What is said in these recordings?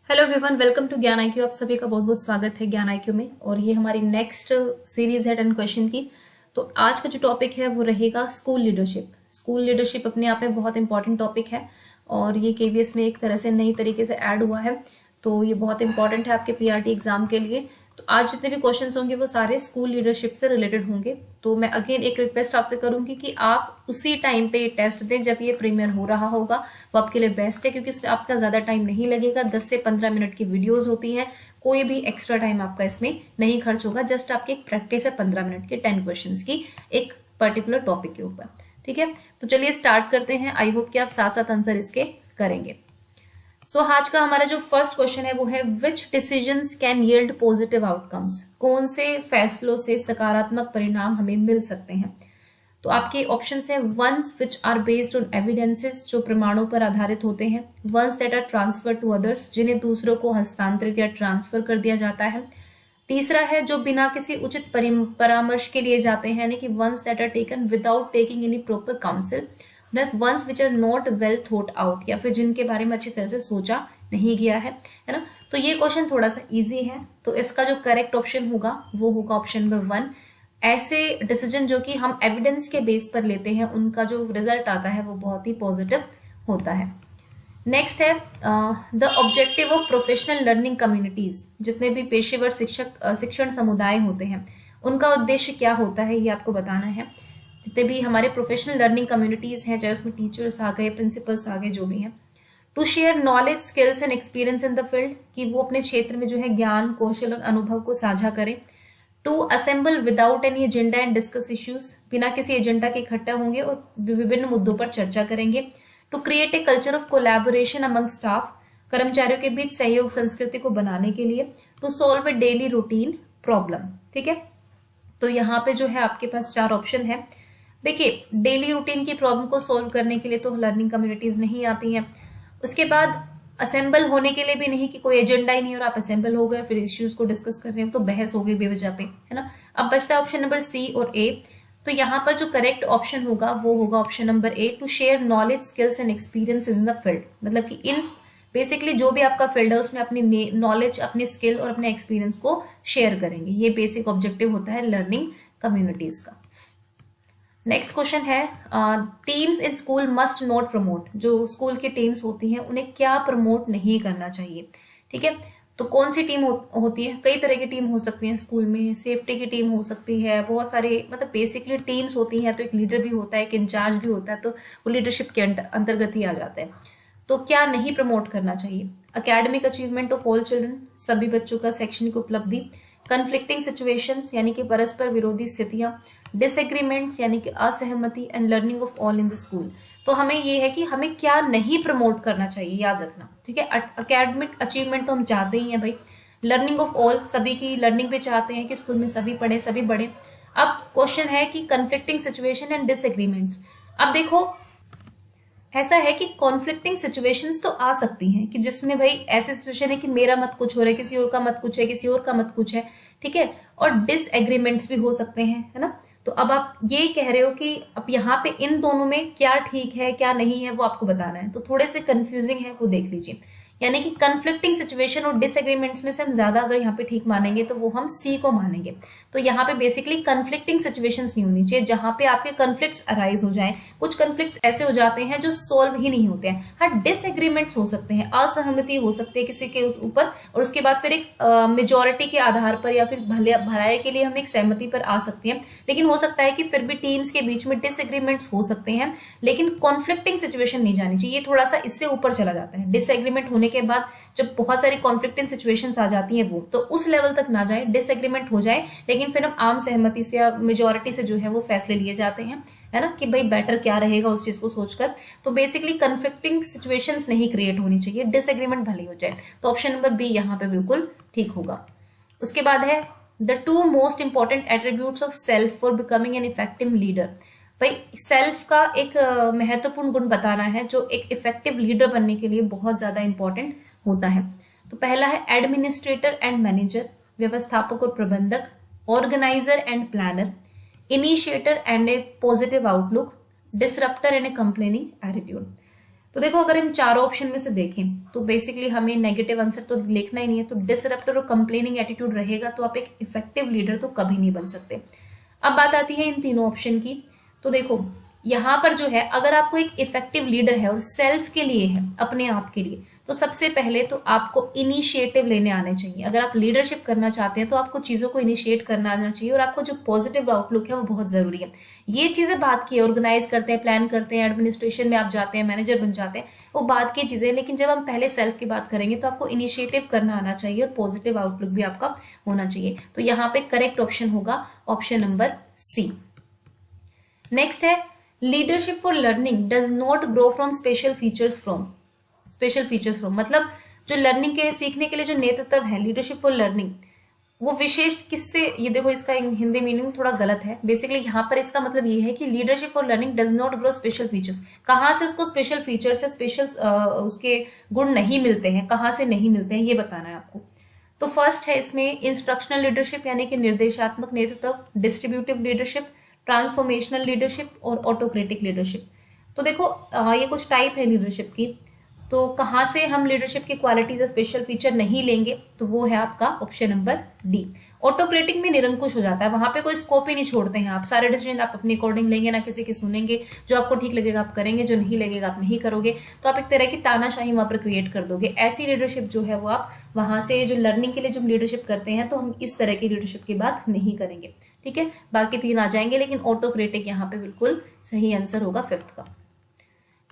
Hello everyone, welcome to ज्ञान IQ. आप सभी का बहुत बहुत स्वागत है ज्ञान आईक्यू में। और ये हमारी नेक्स्ट सीरीज है 10 क्वेश्चन की। तो आज का जो टॉपिक है वो रहेगा स्कूल लीडरशिप। स्कूल लीडरशिप अपने आप में बहुत इंपॉर्टेंट टॉपिक है और ये केवीएस में एक तरह से नई तरीके से ऐड हुआ है, तो ये बहुत इंपॉर्टेंट है आपके पीआरटी एग्जाम के लिए। तो आज जितने भी क्वेश्चंस होंगे वो सारे स्कूल लीडरशिप से रिलेटेड होंगे। तो मैं अगेन एक रिक्वेस्ट आपसे करूंगी कि आप उसी टाइम पे ये टेस्ट दें जब ये प्रीमियर हो रहा होगा, वो आपके लिए बेस्ट है क्योंकि इसमें आपका ज्यादा टाइम नहीं लगेगा। 10 से 15 मिनट की वीडियोस होती हैं, कोई भी एक्स्ट्रा टाइम आपका इसमें नहीं खर्च होगा। जस्ट आपकी एक प्रैक्टिस है 15 मिनट के 10 क्वेश्चन की एक पर्टिकुलर टॉपिक के ऊपर। ठीक है, तो चलिए स्टार्ट करते हैं। आई होप कि आप साथ साथ आंसर इसके करेंगे। सो आज का हमारा जो फर्स्ट क्वेश्चन है वो है which decisions can yield positive outcomes. कौन से फैसलों से सकारात्मक परिणाम हमें मिल सकते हैं। तो आपके ऑप्शंस है ones which are based on evidences, जो प्रमाणों पर आधारित होते हैं। Ones that are transfer to others, जिन्हें दूसरों को हस्तांतरित या ट्रांसफर कर दिया जाता है। तीसरा है जो बिना किसी उचित परामर्श के लिए जाते हैं, यानी कि ones that are taken without taking any proper council. Ones which are not well thought out, या फिर जिनके बारे में अच्छी तरह से सोचा नहीं गया है ना। तो ये क्वेश्चन थोड़ा सा इजी है, तो इसका जो करेक्ट ऑप्शन होगा वो होगा ऑप्शन नंबर 1। ऐसे डिसीजन जो कि हम एविडेंस के बेस पर लेते हैं, उनका जो रिजल्ट आता है वो बहुत ही पॉजिटिव होता है। नेक्स्ट है the objective of professional learning communities. जितने भी पेशेवर शिक्षण समुदाय होते हैं उनका उद्देश्य क्या होता है, ये आपको बताना है। जितने भी हमारे प्रोफेशनल लर्निंग कम्युनिटीज हैं, चाहे उसमें टीचर्स आ गए, प्रिंसिपल्स आ गए, जो भी हैं, to share knowledge, skills and experience in the field, कि वो अपने क्षेत्र में जो है ज्ञान, कौशल और अनुभव को साझा करें। To assemble without any agenda and discuss issues, बिना किसी एजेंडा के इकट्ठा होंगे और विभिन्न मुद्दों पर चर्चा करेंगे। To create a culture of collaboration among staff, कर्मचारियों के बीच सहयोग संस्कृति को बनाने के लिए। To solve a daily routine problem. ठीक है, तो यहाँ पे जो है आपके पास 4 ऑप्शन है। देखिए, डेली रूटीन की प्रॉब्लम को सॉल्व करने के लिए तो लर्निंग कम्युनिटीज नहीं आती हैं। उसके बाद असेंबल होने के लिए भी नहीं, कि कोई एजेंडा ही नहीं और आप असेंबल हो गए फिर इश्यूज को डिस्कस कर रहे हैं, तो बहस हो गई बेवजह पे, है ना। अब बचता है ऑप्शन नंबर सी और ए। तो यहाँ पर जो करेक्ट ऑप्शन होगा वो होगा option number A, to share knowledge, skills and experience in the field. मतलब कि इन बेसिकली जो भी आपका फील्ड है उसमें अपनी नॉलेज, अपनी स्किल और अपने एक्सपीरियंस को शेयर करेंगे। ये बेसिक ऑब्जेक्टिव होता है लर्निंग कम्युनिटीज का। नेक्स्ट क्वेश्चन है teams in school must not promote. जो स्कूल की टीम्स होती हैं उन्हें क्या प्रमोट नहीं करना चाहिए। ठीक है, तो कौन सी टीम होती है। कई तरह की टीम हो सकती है स्कूल में। सेफ्टी की टीम हो सकती है, बहुत सारे मतलब बेसिकली टीम्स होती हैं। तो एक लीडर भी होता है, एक इंचार्ज भी होता है, तो वो लीडरशिप के अंतर्गत ही आ जाता है। तो क्या नहीं प्रमोट करना चाहिए। Academic achievement of all children, सभी बच्चों का शैक्षणिक उपलब्धि। कन्फ्लिक्टिंग सिचुएशंस, यानी कि परस्पर विरोधी स्थितियां। डिसएग्रीमेंट्स, यानी कि असहमति। And learning of all in the school. तो हमें ये है कि हमें क्या नहीं प्रमोट करना चाहिए, याद रखना। ठीक है, अकेडमिक अचीवमेंट तो हम चाहते ही हैं भाई। लर्निंग ऑफ ऑल, सभी की लर्निंग पे चाहते हैं कि स्कूल में सभी पढ़े, सभी बढ़े। अब क्वेश्चन है कि कन्फ्लिक्टिंग सिचुएशन एंड डिसएग्रीमेंट्स। अब देखो, ऐसा है कि कॉन्फ्लिक्टिंग सिचुएशंस तो आ सकती हैं कि जिसमें भाई ऐसी सिचुएशन है कि मेरा मत कुछ हो रहा है, किसी और का मत कुछ है, किसी और का मत कुछ है। ठीक है, और डिसएग्रीमेंट्स भी हो सकते हैं, है ना। तो अब आप ये कह रहे हो कि अब यहाँ पे इन दोनों में क्या ठीक है क्या नहीं है वो आपको बताना है, तो थोड़े से कंफ्यूजिंग है, वो देख लीजिए। यानी कि कन्फ्लिक्टिंग सिचुएशन और डिसएग्रीमेंट्स में से हम ज्यादा अगर यहाँ पे ठीक मानेंगे तो वो हम सी को मानेंगे। तो यहाँ पे बेसिकली कन्फ्लिक्टिंग सिचुएशंस नहीं होनी चाहिए जहां पे आपके कन्फ्लिक्ट्स अराइज हो जाएं। कुछ कन्फ्लिक्ट्स ऐसे हो जाते हैं जो सॉल्व ही नहीं होते हैं। हाँ, डिसएग्रीमेंट्स हो सकते हैं, असहमति हो सकती है किसी के ऊपर, और उसके बाद फिर एक मेजोरिटी के आधार पर या फिर भलाई के लिए हम एक सहमति पर आ सकते हैं। लेकिन हो सकता है कि फिर भी टीम्स के बीच में डिसएग्रीमेंट्स हो सकते हैं, लेकिन कॉन्फ्लिक्टिंग सिचुएशन नहीं जानी चाहिए। ये थोड़ा सा इससे ऊपर चला जाता है। डिसएग्रीमेंट होने के बाद जब बहुत सारी कॉन्फ्लिक्टिंग सिचुएशंस आ जाती हैं, वो तो उस लेवल तक ना जाए, डिसएग्रीमेंट हो जाए, लेकिन फिर हम आम सहमति से या मेजोरिटी से जो है वो फैसले लिए जाते हैं, है ना, कि भाई बेटर क्या रहेगा उस चीज को सोचकर। तो बेसिकली कन्फ्लिक्टिंग सिचुएशंस नहीं क्रिएट होनी चाहिए, डिसएग्रीमेंट भले हो जाए। तो ऑप्शन नंबर बी यहाँ पे बिल्कुल ठीक होगा। उसके बाद है the 2 most important attributes of self for becoming an effective leader. भाई सेल्फ का एक महत्वपूर्ण गुण बताना है जो एक इफेक्टिव लीडर बनने के लिए बहुत ज्यादा इंपॉर्टेंट होता है। तो पहला है एडमिनिस्ट्रेटर एंड मैनेजर, व्यवस्थापक और प्रबंधक। Organizer and planner. Initiator and a positive outlook. Disruptor and a complaining attitude. तो देखो अगर हम चारों ऑप्शन में से देखें तो बेसिकली हमें नेगेटिव आंसर तो लिखना ही नहीं है, तो डिसरप्टर और कंप्लेनिंग एटीट्यूड रहेगा तो आप एक इफेक्टिव लीडर तो कभी नहीं बन सकते। अब बात आती है इन तीनों ऑप्शन की। तो देखो यहाँ पर जो है, अगर आपको एक इफेक्टिव लीडर है और सेल्फ के लिए है, अपने आप के लिए, तो सबसे पहले तो आपको इनिशिएटिव लेने आने चाहिए। अगर आप लीडरशिप करना चाहते हैं तो आपको चीजों को इनिशिएट करना आना चाहिए, और आपको जो पॉजिटिव आउटलुक है वो बहुत जरूरी है। ये चीजें बात की, ऑर्गेनाइज करते हैं, प्लान करते हैं, एडमिनिस्ट्रेशन में आप जाते हैं, मैनेजर बन जाते हैं, वो बात की चीजें, लेकिन जब हम पहले सेल्फ की बात करेंगे तो आपको इनिशिएटिव करना आना चाहिए और पॉजिटिव आउटलुक भी आपका होना चाहिए। तो यहाँ पे करेक्ट ऑप्शन होगा ऑप्शन नंबर सी। नेक्स्ट है leadership for learning does not grow from special features from. मतलब जो लर्निंग के सीखने के लिए जो नेतृत्व है, लीडरशिप फॉर लर्निंग, वो विशेष किससे, ये देखो इसका हिंदी मीनिंग थोड़ा गलत है। बेसिकली यहाँ पर इसका मतलब ये है कि leadership for learning does not grow special features. कहाँ से उसको स्पेशल फीचर्स या स्पेशल उसके गुण नहीं मिलते हैं, कहाँ से नहीं मिलते हैं, ये बताना है आपको। तो फर्स्ट है इसमें इंस्ट्रक्शनल लीडरशिप यानी कि निर्देशात्मक नेतृत्व, डिस्ट्रीब्यूटिव लीडरशिप, ट्रांसफॉर्मेशनल लीडरशिप और ऑटोक्रेटिक लीडरशिप। तो देखो ये कुछ टाइप है लीडरशिप की। तो कहाँ से हम लीडरशिप की क्वालिटीज या स्पेशल फीचर नहीं लेंगे, तो वो है आपका ऑप्शन नंबर डी। ऑटोक्रेटिक में निरंकुश हो जाता है, वहां पे कोई स्कोप ही नहीं छोड़ते हैं। आप सारे डिसीजन आप अपने अकॉर्डिंग लेंगे, ना किसी की सुनेंगे। जो आपको ठीक लगेगा आप करेंगे, जो नहीं लगेगा आप नहीं करोगे। तो आप एक तरह की तानाशाही वहां पर क्रिएट कर दोगे। ऐसी लीडरशिप जो है वो आप वहां से, जो लर्निंग के लिए जब लीडरशिप करते हैं तो हम इस तरह की लीडरशिप की बात नहीं करेंगे। ठीक है, बाकी तीन आ जाएंगे, लेकिन ऑटोक्रेटिक यहाँ पे बिल्कुल सही आंसर होगा फिफ्थ का।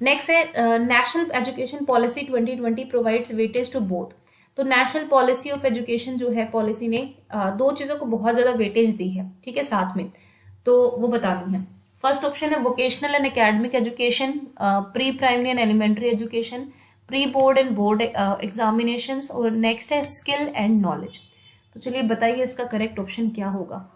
नेक्स्ट है national education policy 2020 provides weightage to both. तो नेशनल पॉलिसी ऑफ एजुकेशन जो है, पॉलिसी ने दो चीजों को बहुत ज्यादा वेटेज दी है, ठीक है, साथ में, तो वो बतानी है। फर्स्ट ऑप्शन है vocational and academic education, pre primary and elementary education, pre board and board examinations, और नेक्स्ट है स्किल एंड नॉलेज। तो चलिए बताइए इसका करेक्ट ऑप्शन क्या होगा।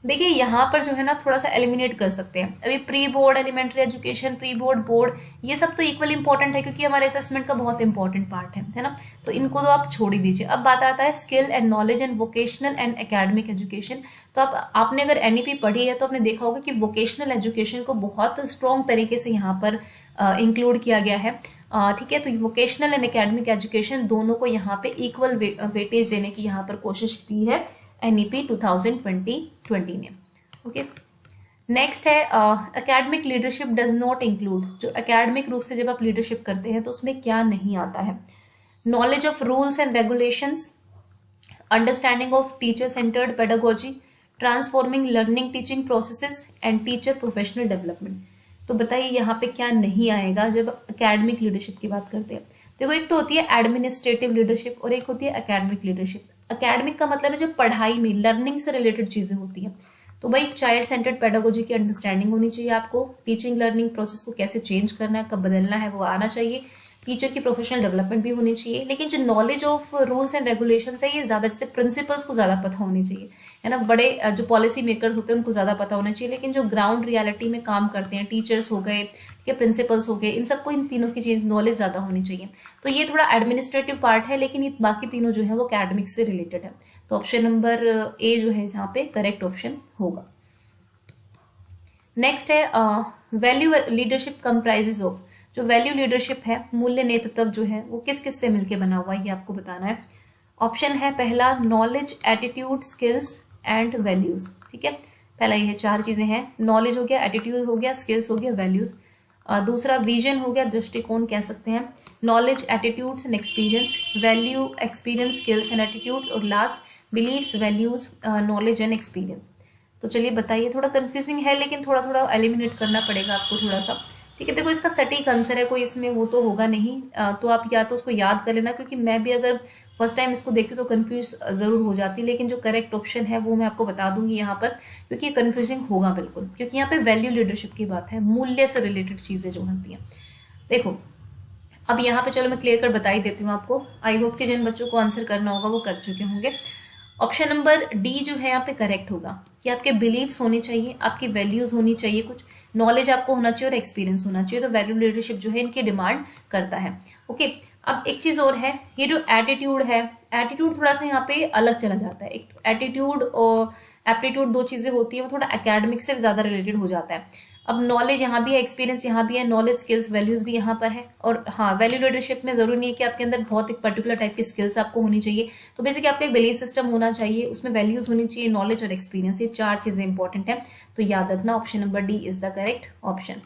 देखिए यहाँ पर जो है ना थोड़ा सा एलिमिनेट कर सकते हैं। अभी pre board elementary education, pre board, board, ये सब तो इक्वल इंपॉर्टेंट है क्योंकि हमारे असेसमेंट का बहुत इंपॉर्टेंट पार्ट है ना, तो इनको तो आप छोड़ ही दीजिए। अब बात आता है skill and knowledge and vocational and academic education. तो आपने अगर एनईपी पढ़ी है तो आपने देखा होगा कि वोकेशनल एजुकेशन को बहुत स्ट्रॉन्ग तरीके से यहाँ पर इंक्लूड किया गया है। ठीक है, तो वोकेशनल एंड एकेडमिक एजुकेशन दोनों को यहाँ पे इक्वल वेटेज देने की यहाँ पर कोशिश की है एनईपी 2020 ने। ओके, नेक्स्ट है academic leadership does not include. जो एकेडमिक रूप से जब आप लीडरशिप करते हैं तो उसमें क्या नहीं आता है? Knowledge of rules and regulations, understanding of teacher centred pedagogy, transforming learning teaching processes and teacher professional development. तो बताइए यहाँ पे क्या नहीं आएगा जब एकेडमिक लीडरशिप की बात करते हैं? देखो एक तो होती है एडमिनिस्ट्रेटिव लीडरशिप और एक होती है एकेडमिक लीडरशिप। एकेडमिक का मतलब है जो पढ़ाई में लर्निंग से रिलेटेड चीजें होती हैं। तो भाई चाइल्ड सेंटर्ड पेडागोजी की अंडरस्टैंडिंग होनी चाहिए आपको, टीचिंग लर्निंग प्रोसेस को कैसे चेंज करना है, कब बदलना है, वो आना चाहिए, टीचर की प्रोफेशनल डेवलपमेंट भी होनी चाहिए। लेकिन जो knowledge of rules and regulations है ये ज्यादा, जैसे प्रिंसिपल्स को ज्यादा पता होनी चाहिए, है ना, बड़े जो पॉलिसी मेकर्स होते हैं उनको ज्यादा पता होना चाहिए। लेकिन जो ग्राउंड रियलिटी में काम करते हैं, टीचर्स हो गए या प्रिंसिपल्स हो गए, इन सबको इन तीनों की चीज नॉलेज ज्यादा होनी चाहिए। तो ये थोड़ा एडमिनिस्ट्रेटिव पार्ट है, लेकिन ये बाकी तीनों जो है वो एकेडमिक से रिलेटेड है। तो ऑप्शन नंबर ए जो है यहाँ पे करेक्ट ऑप्शन होगा। नेक्स्ट है वैल्यू लीडरशिप कंप्राइजेज ऑफ। जो वैल्यू लीडरशिप है, मूल्य नेतृत्व जो है वो किस किस से मिलकर बना हुआ है ये आपको बताना है। ऑप्शन है पहला knowledge, attitude, skills and values. ठीक है, पहला ये है, चार चीजें हैं, नॉलेज हो गया, एटीट्यूड हो गया, स्किल्स हो गया, वैल्यूज। दूसरा विजन हो गया, दृष्टिकोण कह सकते हैं, knowledge, attitudes and experience, value, experience, skills and attitudes, और last beliefs, values, knowledge and experience. तो चलिए बताइए, थोड़ा कंफ्यूजिंग है लेकिन थोड़ा थोड़ा एलिमिनेट करना पड़ेगा आपको थोड़ा सा। ठीक है, देखो इसका सटीक आंसर है कोई इसमें वो तो होगा नहीं, तो आप या तो उसको याद कर लेना, क्योंकि मैं भी अगर फर्स्ट टाइम इसको देखती तो कंफ्यूज जरूर हो जाती। लेकिन जो करेक्ट ऑप्शन है वो मैं आपको बता दूंगी यहाँ पर, क्योंकि ये कंफ्यूजिंग होगा बिल्कुल, क्योंकि यहाँ पे वैल्यू लीडरशिप की बात है, मूल्य से रिलेटेड चीजें जो होती हैं। देखो अब यहाँ पे चलो मैं क्लियर कर बता ही देती हूँ आपको। आई होप कि जिन बच्चों को आंसर करना होगा वो कर चुके होंगे। ऑप्शन नंबर डी जो है यहाँ पे करेक्ट होगा कि आपके बिलीव्स होने चाहिए, आपकी वैल्यूज होनी चाहिए, कुछ नॉलेज आपको होना चाहिए और एक्सपीरियंस होना चाहिए। तो वैल्यू लीडरशिप जो है इनकी डिमांड करता है। ओके, अब एक चीज और है, ये जो एटीट्यूड है, एटीट्यूड थोड़ा सा यहाँ पे अलग चला जाता है। एक एटीट्यूड और एप्टीट्यूड दो चीजें होती है, वो थोड़ा एकेडमिक से ज्यादा रिलेटेड हो जाता है। अब नॉलेज यहाँ भी है, एक्सपीरियंस यहाँ भी है, नॉलेज स्किल्स वैल्यूज भी यहाँ पर है। और हाँ, वैल्यू लीडरशिप में जरूरी नहीं है कि आपके अंदर बहुत एक पर्टिकुलर टाइप की स्किल्स आपको होनी चाहिए। तो बेसिकली आपका एक बिलीफ सिस्टम होना चाहिए, उसमें वैल्यूज होनी चाहिए, नॉलेज और एक्सपीरियंस, ये 4 चीजें इंपॉर्टेंट है। तो याद रखना option number D is the correct option.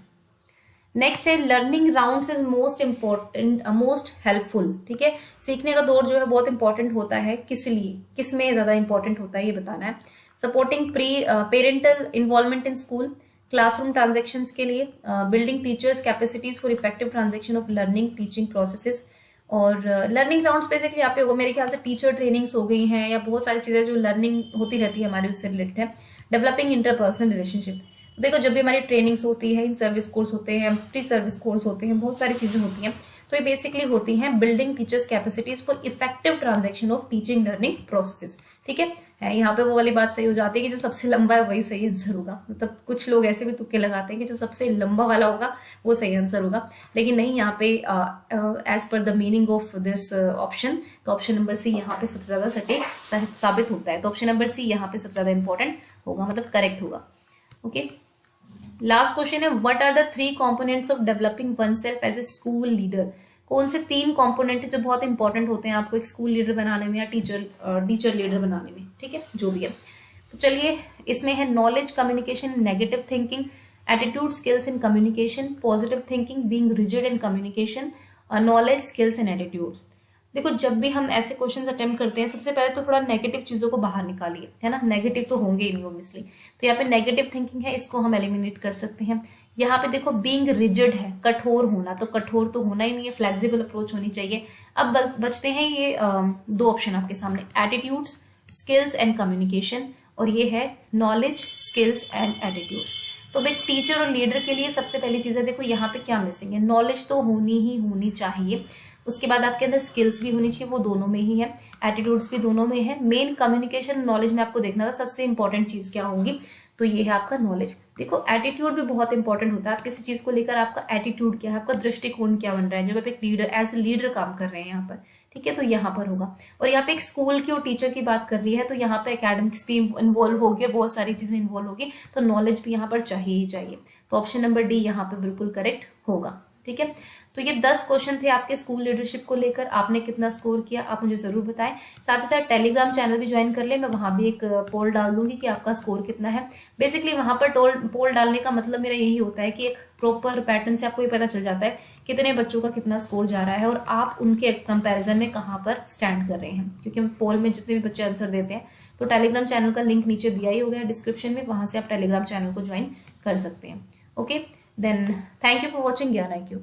Next है learning rounds is most important most helpful. ठीक है, सीखने का दौर जो है बहुत इंपॉर्टेंट होता है, किस लिए, किस में ज्यादा इंपॉर्टेंट होता है ये बताना है। Supporting parental involvement in school, classroom transactions के लिए, building teachers capacities for effective transaction of learning teaching processes. और लर्निंग राउंड्स बेसिकली यहाँ पे होगा मेरे ख्याल से टीचर ट्रेनिंग्स हो गई हैं, या बहुत सारी चीजें जो लर्निंग होती रहती है हमारी उससे रिलेटेड है। डेवलपिंग इंटरपर्सनल रिलेशनशिप, देखो जब भी हमारी ट्रेनिंग्स होती है, इन सर्विस कोर्स होते हैं, प्री सर्विस कोर्स होते हैं, बहुत सारी चीजें होती हैं, तो ये बेसिकली होती हैं building teachers capacities for effective transaction of teaching learning processes. ठीक है, यहाँ पे वो वाली बात सही हो जाती है कि जो सबसे लंबा है वही सही आंसर होगा। मतलब कुछ लोग ऐसे भी तुक्के लगाते हैं कि जो सबसे लंबा वाला होगा वो सही आंसर होगा, लेकिन नहीं, यहाँ पे as per the meaning of this option, तो ऑप्शन नंबर सी यहाँ पे सबसे ज्यादा सटीक साबित होता है। तो ऑप्शन नंबर सी यहाँ पे सबसे ज्यादा इंपॉर्टेंट होगा, मतलब करेक्ट होगा। ओके, लास्ट क्वेश्चन है what are the 3 components of developing oneself as a school leader. कौन से 3 कंपोनेंट है जो बहुत इंपॉर्टेंट होते हैं आपको एक स्कूल लीडर बनाने में या टीचर लीडर बनाने में। ठीक है, जो भी है, तो चलिए इसमें है knowledge, communication, negative thinking, attitude, skills in communication, positive thinking, being rigid in communication, knowledge, skills and attitudes. देखो जब भी हम ऐसे क्वेश्चंस अटेम्प्ट करते हैं, सबसे पहले तो थोड़ा नेगेटिव चीजों को बाहर निकालिए, है ना, नेगेटिव तो होंगे ही नहीं ऑब्वियसली। तो यहाँ पे नेगेटिव थिंकिंग है, इसको हम एलिमिनेट कर सकते हैं। यहाँ पे देखो बीइंग रिजिड है, कठोर होना, तो कठोर तो होना ही नहीं है, फ्लेक्सिबल अप्रोच होनी चाहिए। अब बचते हैं ये 2 ऑप्शन आपके सामने, एटीट्यूड्स, स्किल्स एंड कम्युनिकेशन, और ये है नॉलेज, स्किल्स एंड एटीट्यूड्स। तो एक टीचर और लीडर के लिए सबसे पहली चीज है, देखो यहाँ पे क्या मिसिंग है, नॉलेज तो होनी चाहिए, उसके बाद आपके अंदर स्किल्स भी होनी चाहिए, वो दोनों में ही है, एटीट्यूड्स भी दोनों में है। मेन कम्युनिकेशन नॉलेज में आपको देखना था सबसे इंपॉर्टेंट चीज क्या होगी, तो ये है आपका नॉलेज। देखो एटीट्यूड भी बहुत इंपॉर्टेंट होता है, आप किसी चीज को लेकर आपका एटीट्यूड क्या है, आपका दृष्टिकोण क्या बन रहा है जब आप एक लीडर एज ए लीडर काम कर रहे हैं यहाँ पर। ठीक है, तो यहाँ पर होगा। और यहाँ पे एक स्कूल की और टीचर की बात कर रही है, तो यहाँ पे एकेडमिक्स भी इन्वॉल्व होगी, बहुत सारी चीजें इन्वॉल्व होगी, तो नॉलेज भी यहाँ पर चाहिए ही चाहिए। तो ऑप्शन नंबर डी यहाँ पे बिल्कुल करेक्ट होगा। ठीक है, तो ये 10 क्वेश्चन थे आपके स्कूल लीडरशिप को लेकर, आपने कितना स्कोर किया आप मुझे जरूर बताएं। साथ ही साथ टेलीग्राम चैनल भी ज्वाइन कर ले, मैं वहां भी एक पोल डाल दूंगी कि आपका स्कोर कितना है। बेसिकली वहां पर पोल डालने का मतलब मेरा यही होता है कि एक प्रॉपर पैटर्न से आपको ये पता चल जाता है कितने बच्चों का कितना स्कोर जा रहा है और आप उनके कंपेरिजन में कहाँ पर स्टैंड कर रहे हैं। क्योंकि पोल में जितने भी बच्चे आंसर देते हैं, तो टेलीग्राम चैनल का लिंक नीचे दिया ही होगा डिस्क्रिप्शन में, वहां से आप टेलीग्राम चैनल को ज्वाइन कर सकते हैं। Okay, then thank you for watching Gyan IQ।